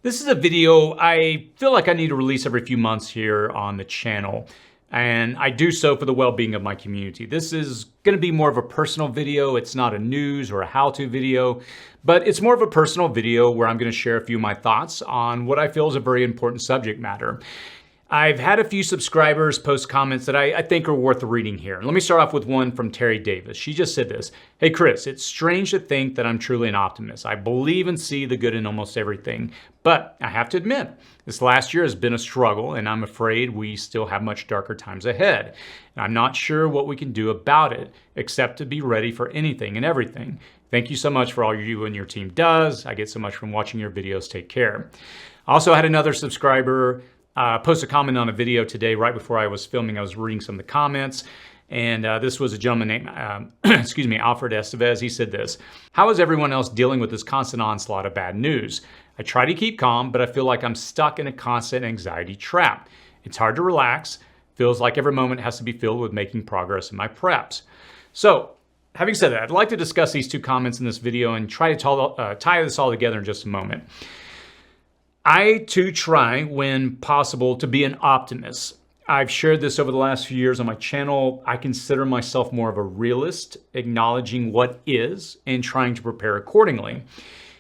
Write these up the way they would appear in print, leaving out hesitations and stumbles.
This is a video I feel like I need to release every few months here on the channel, and I do so for the well-being of my community. This is going to be more of a personal video. It's not a news or a how-to video, but it's more of a personal video where I'm going to share a few of my thoughts on what I feel is a very important subject matter. I've had a few subscribers post comments that I think are worth reading here. Let me start off with one from Terry Davis. She just said this: "Hey Chris, it's strange to think that I'm truly an optimist. I believe and see the good in almost everything. But I have to admit, this last year has been a struggle, and I'm afraid we still have much darker times ahead. And I'm not sure what we can do about it, except to be ready for anything and everything. Thank you so much for all you and your team does. I get so much from watching your videos. Take care." I also had another subscriber post a comment on a video today right before I was filming. I was reading some of the comments, and this was a gentleman named, Alfred Estevez. He said this: "How is everyone else dealing with this constant onslaught of bad news? I try to keep calm, but I feel like I'm stuck in a constant anxiety trap. It's hard to relax. Feels like every moment has to be filled with making progress in my preps." So, having said that, I'd like to discuss these two comments in this video and try to tie this all together in just a moment. I too try, when possible, to be an optimist. I've shared this over the last few years on my channel. I consider myself more of a realist, acknowledging what is and trying to prepare accordingly.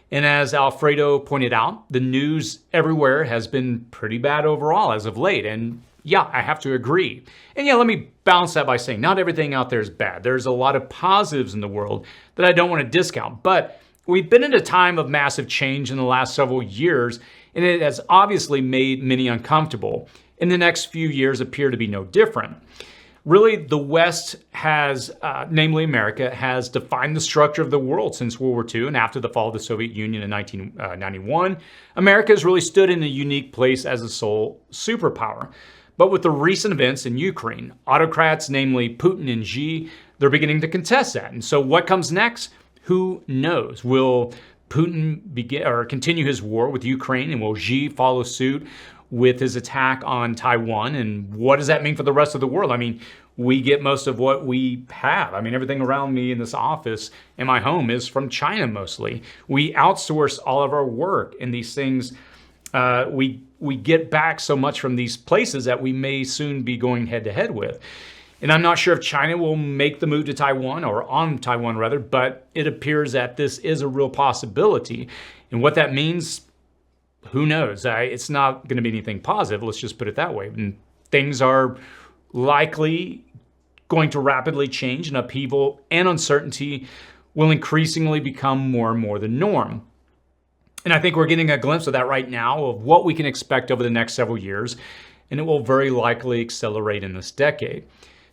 And as Alfredo pointed out, the news everywhere has been pretty bad overall as of late. And yeah, I have to agree. And yeah, let me balance that by saying not everything out there is bad. There's a lot of positives in the world that I don't want to discount. But we've been in a time of massive change in the last several years, and it has obviously made many uncomfortable. And the next few years appear to be no different. Really, the West has, namely America, has defined the structure of the world since World War II and after the fall of the Soviet Union in 1991. America has really stood in a unique place as a sole superpower. But with the recent events in Ukraine, autocrats, namely Putin and Xi, they're beginning to contest that. And so what comes next? Who knows? Will Putin continue his war with Ukraine, and will Xi follow suit with his attack on Taiwan? And what does that mean for the rest of the world? I mean, we get most of what we have. I mean, everything around me in this office in my home is from China mostly. We outsource all of our work, and these things, we get back so much from these places that we may soon be going head to head with. And I'm not sure if China will make the move to Taiwan, or on Taiwan rather, but it appears that this is a real possibility. And what that means, who knows? It's not going to be anything positive, let's just put it that way. And things are likely going to rapidly change, and upheaval and uncertainty will increasingly become more and more the norm. And I think we're getting a glimpse of that right now, of what we can expect over the next several years, and it will very likely accelerate in this decade.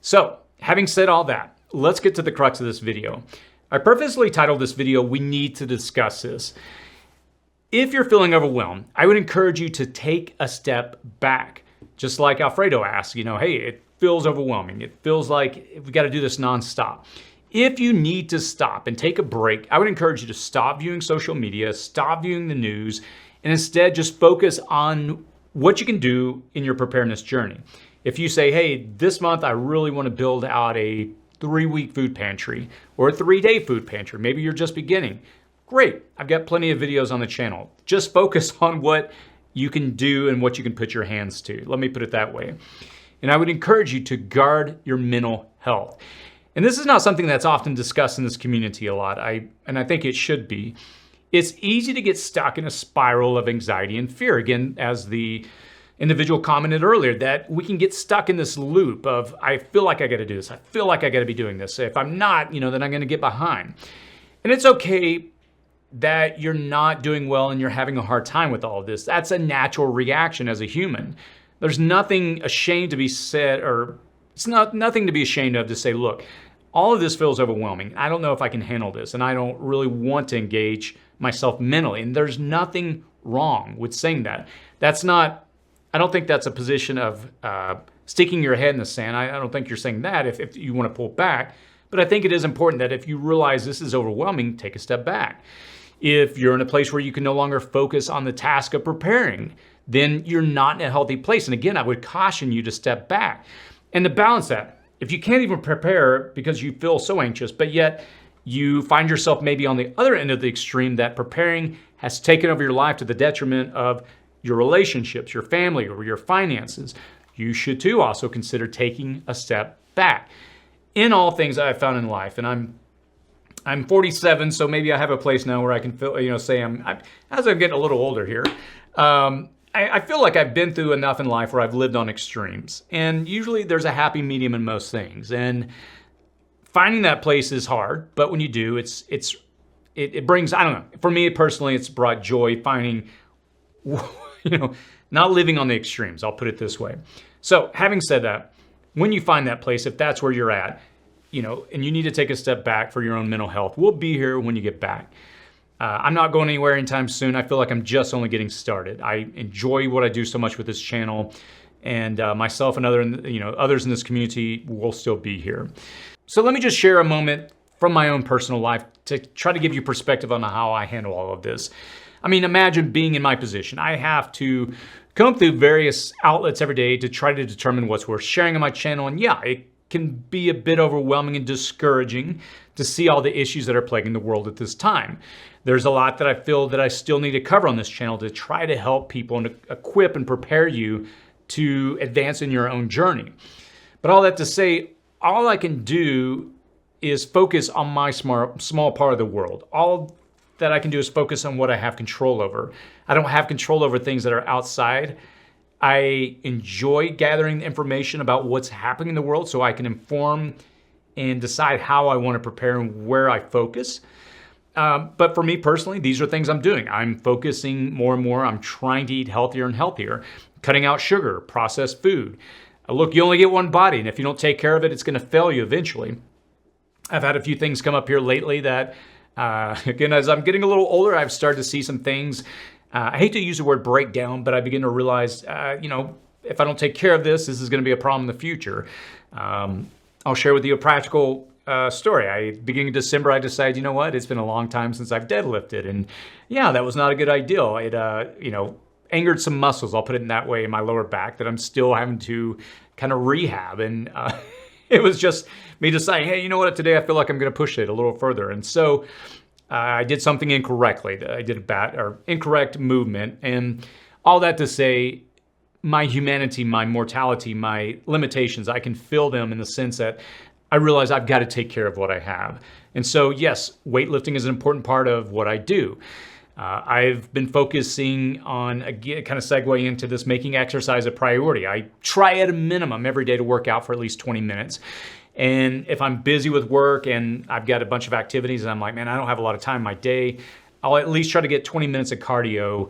So, having said all that, let's get to the crux of this video. I purposely titled this video, "We Need to Discuss This." If you're feeling overwhelmed, I would encourage you to take a step back. Just like Alfredo asked, hey, it feels overwhelming. It feels like we got to do this nonstop. If you need to stop and take a break, I would encourage you to stop viewing social media, stop viewing the news, and instead just focus on what you can do in your preparedness journey. If you say, hey, this month I really want to build out a 3-week food pantry or a 3-day food pantry, maybe you're just beginning, great. I've got plenty of videos on the channel. Just focus on what you can do and what you can put your hands to. Let me put it that way. And I would encourage you to guard your mental health. And this is not something that's often discussed in this community a lot, and I think it should be. It's easy to get stuck in a spiral of anxiety and fear. Again, as the individual commented earlier, that we can get stuck in this loop of, I feel like I got to do this. I feel like I got to be doing this. If I'm not, then I'm going to get behind. And it's okay that you're not doing well and you're having a hard time with all of this. That's a natural reaction as a human. There's nothing ashamed to be said, or it's nothing to be ashamed of to say, look, all of this feels overwhelming. I don't know if I can handle this, and I don't really want to engage myself mentally. And there's nothing wrong with saying that. I don't think that's a position of sticking your head in the sand. I don't think you're saying that if you want to pull back. But I think it is important that if you realize this is overwhelming, take a step back. If you're in a place where you can no longer focus on the task of preparing, then you're not in a healthy place. And again, I would caution you to step back. And to balance that, if you can't even prepare because you feel so anxious, but yet you find yourself maybe on the other end of the extreme that preparing has taken over your life to the detriment of your relationships, your family, or your finances, you should too also consider taking a step back. In all things that I've found in life, and I'm 47, so maybe I have a place now where I can feel, say as I'm getting a little older here, I feel like I've been through enough in life where I've lived on extremes. And usually there's a happy medium in most things. And finding that place is hard, but when you do, it brings, I don't know, for me personally, it's brought joy finding, not living on the extremes, I'll put it this way. So having said that, when you find that place, if that's where you're at, and you need to take a step back for your own mental health, we'll be here when you get back. I'm not going anywhere anytime soon. I feel like I'm just only getting started. I enjoy what I do so much with this channel, and myself and others in this community will still be here. So let me just share a moment from my own personal life to try to give you perspective on how I handle all of this. I mean, imagine being in my position. I have to comb through various outlets every day to try to determine what's worth sharing on my channel. And yeah, it can be a bit overwhelming and discouraging to see all the issues that are plaguing the world at this time. There's a lot that I feel that I still need to cover on this channel to try to help people and to equip and prepare you to advance in your own journey. But all that to say, all I can do is focus on my small part of the world. All that I can do is focus on what I have control over. I don't have control over things that are outside. I enjoy gathering information about what's happening in the world so I can inform and decide how I want to prepare and where I focus. But for me personally, these are things I'm doing. I'm focusing more and more. I'm trying to eat healthier and healthier, cutting out sugar, processed food. Look, you only get one body, and if you don't take care of it, it's going to fail you eventually. I've had a few things come up here lately that, again, as I'm getting a little older, I've started to see some things. I hate to use the word breakdown, but I begin to realize, if I don't take care of this is going to be a problem in the future. I'll share with you a practical story. Beginning of December, I decided, it's been a long time since I've deadlifted. And yeah, that was not a good idea. It, angered some muscles, I'll put it in that way, in my lower back that I'm still having to kind of rehab. And it was just me deciding, hey, you know what, today I feel like I'm going to push it a little further. And so I did something incorrectly. I did incorrect movement. And all that to say, my humanity, my mortality, my limitations, I can feel them in the sense that I realize I've got to take care of what I have. And so, yes, weightlifting is an important part of what I do. I've been focusing on, again, kind of segue into this, making exercise a priority. I try at a minimum every day to work out for at least 20 minutes. And if I'm busy with work and I've got a bunch of activities and I'm like, man, I don't have a lot of time in my day, I'll at least try to get 20 minutes of cardio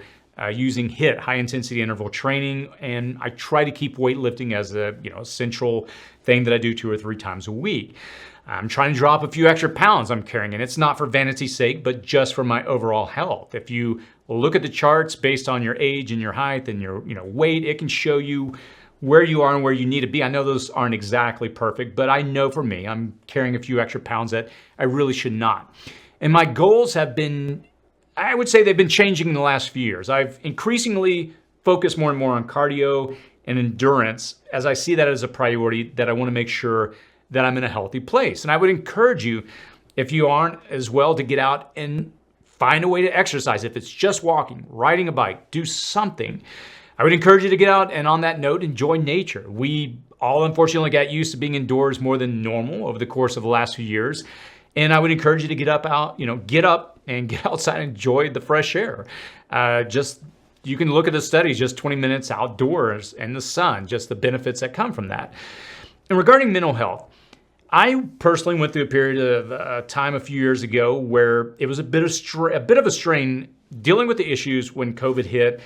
using HIIT, high intensity interval training. And I try to keep weightlifting as a central thing that I do 2 or 3 times a week. I'm trying to drop a few extra pounds I'm carrying, and it's not for vanity's sake, but just for my overall health. If you look at the charts based on your age and your height and your weight, it can show you where you are and where you need to be. I know those aren't exactly perfect, but I know for me, I'm carrying a few extra pounds that I really should not. And my goals have been, I would say they've been changing in the last few years. I've increasingly focused more and more on cardio and endurance as I see that as a priority that I want to make sure that I'm in a healthy place. And I would encourage you, if you aren't as well, to get out and find a way to exercise. If it's just walking, riding a bike, do something. I would encourage you to get out and, on that note, enjoy nature. We all unfortunately got used to being indoors more than normal over the course of the last few years. And I would encourage you to get up and get outside and enjoy the fresh air. You can look at the studies, just 20 minutes outdoors in the sun, just the benefits that come from that. And regarding mental health, I personally went through a period of time a few years ago where it was a bit of a strain dealing with the issues when COVID hit,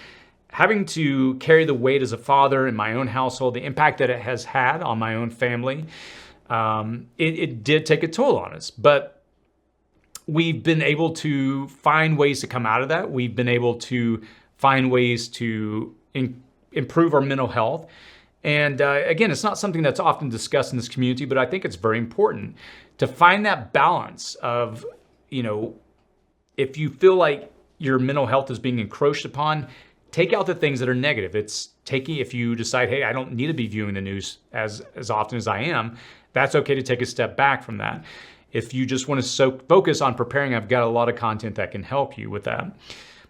having to carry the weight as a father in my own household, the impact that it has had on my own family. It did take a toll on us, but we've been able to find ways to come out of that. We've been able to find ways to improve our mental health. And again, it's not something that's often discussed in this community, but I think it's very important to find that balance of, if you feel like your mental health is being encroached upon, take out the things that are negative. If you decide, hey, I don't need to be viewing the news as often as I am, that's okay to take a step back from that. If you just want to focus on preparing, I've got a lot of content that can help you with that.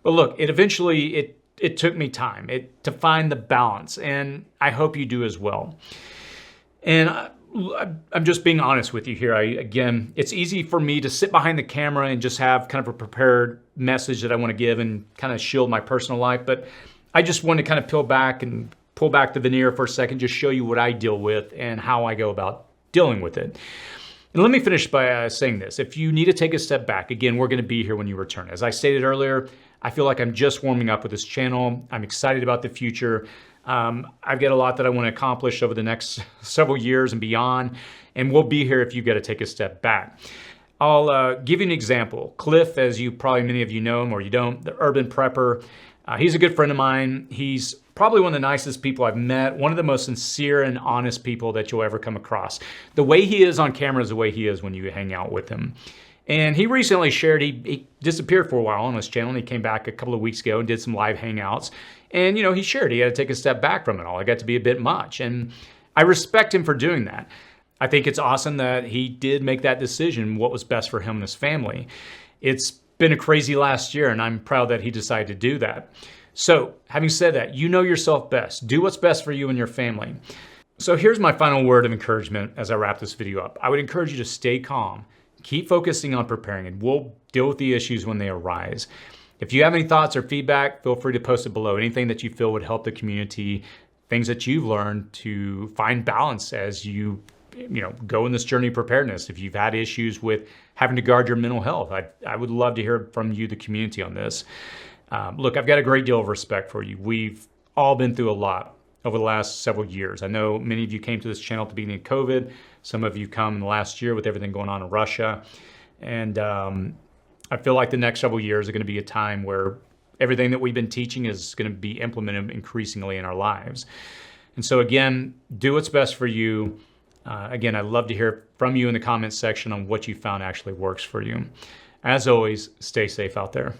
But look, it took me time to find the balance, and I hope you do as well. And I'm just being honest with you here. Again, it's easy for me to sit behind the camera and just have kind of a prepared message that I want to give and kind of shield my personal life. But I just want to kind of pull back the veneer for a second, just show you what I deal with and how I go about dealing with it. And let me finish by saying this. If you need to take a step back, again, we're going to be here when you return. As I stated earlier, I feel like I'm just warming up with this channel. I'm excited about the future. I've got a lot that I want to accomplish over the next several years and beyond, and we'll be here if you've got to take a step back. I'll give you an example. Cliff, as many of you know him or you don't, the urban prepper. He's a good friend of mine. He's probably one of the nicest people I've met, one of the most sincere and honest people that you'll ever come across. The way he is on camera is the way he is when you hang out with him. And he recently shared, he disappeared for a while on his channel, and he came back a couple of weeks ago and did some live hangouts. And, he shared he had to take a step back from it all. It got to be a bit much. And I respect him for doing that. I think it's awesome that he did make that decision, what was best for him and his family. It's been a crazy last year, and I'm proud that he decided to do that. So, having said that, you know yourself best. Do what's best for you and your family. So here's my final word of encouragement as I wrap this video up. I would encourage you to stay calm. Keep focusing on preparing, and we'll deal with the issues when they arise. If you have any thoughts or feedback, feel free to post it below. Anything that you feel would help the community, things that you've learned to find balance as you go in this journey of preparedness. If you've had issues with having to guard your mental health, I would love to hear from you, the community, on this. Look, I've got a great deal of respect for you. We've all been through a lot over the last several years. I know many of you came to this channel at the beginning of COVID. Some of you come in the last year with everything going on in Russia. And I feel like the next several years are going to be a time where everything that we've been teaching is going to be implemented increasingly in our lives. And so again, do what's best for you. Again, I'd love to hear from you in the comments section on what you found actually works for you. As always, stay safe out there.